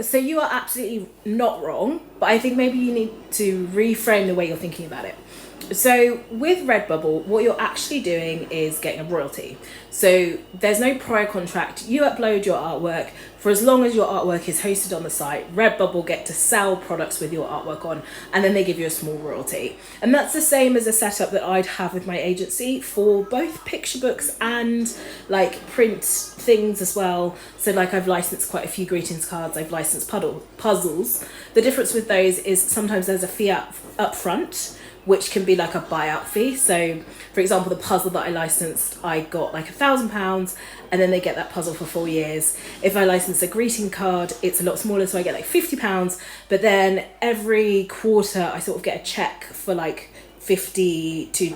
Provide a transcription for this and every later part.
So you are absolutely not wrong, but I think maybe you need to reframe the way you're thinking about it. So with Redbubble, what you're actually doing is getting a royalty. So there's no prior contract. You upload your artwork for as long as your artwork is hosted on the site. Redbubble get to sell products with your artwork on, and then they give you a small royalty. And that's the same as a setup that I'd have with my agency for both picture books and like print things as well. So like I've licensed quite a few greetings cards. I've licensed puzzles. The difference with those is sometimes there's a fee up front, which can be like a buyout fee. So for example, the puzzle that I licensed, I got like £1,000, and then they get that puzzle for 4 years. If I license a greeting card, it's a lot smaller, so I get like £50, but then every quarter I sort of get a check for like 50 to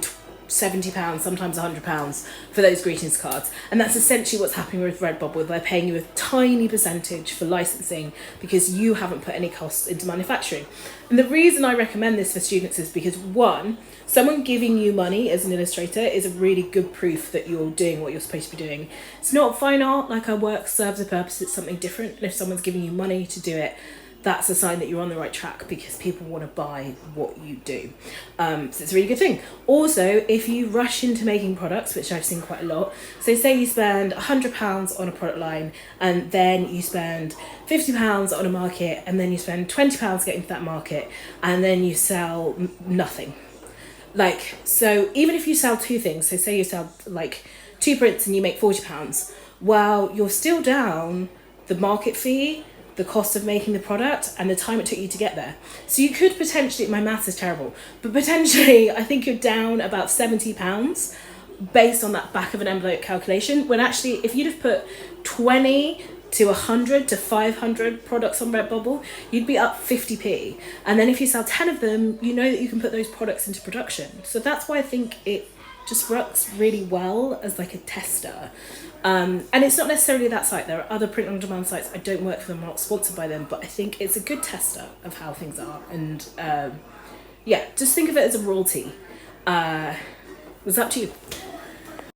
£70, sometimes £100 for those greetings cards. And that's essentially what's happening with Redbubble. They're paying you a tiny percentage for licensing because you haven't put any costs into manufacturing. And the reason I recommend this for students is because, one, someone giving you money as an illustrator is a really good proof that you're doing what you're supposed to be doing. It's not fine art, like our work serves a purpose, it's something different. And if someone's giving you money to do it, that's a sign that you're on the right track because people want to buy what you do. So it's a really good thing. Also, if you rush into making products, which I've seen quite a lot, so say you spend £100 on a product line, and then you spend £50 on a market, and then you spend £20 getting to that market, and then you sell nothing. Like, so even if you sell two things, so say you sell like 2 prints and you make £40, well, you're still down the market fee, the cost of making the product, and the time it took you to get there. So you could potentially, my maths is terrible, but potentially I think you're down about £70 based on that back of an envelope calculation, when actually if you'd have put 20 to 100 to 500 products on Redbubble, you'd be up 50p. And then if you sell 10 of them, you know that you can put those products into production. So that's why I think it just works really well as like a tester. And it's not necessarily that site. There are other print on demand sites. I don't work for them, I'm not sponsored by them, but I think it's a good tester of how things are. And yeah, just think of it as a royalty. It's up to you.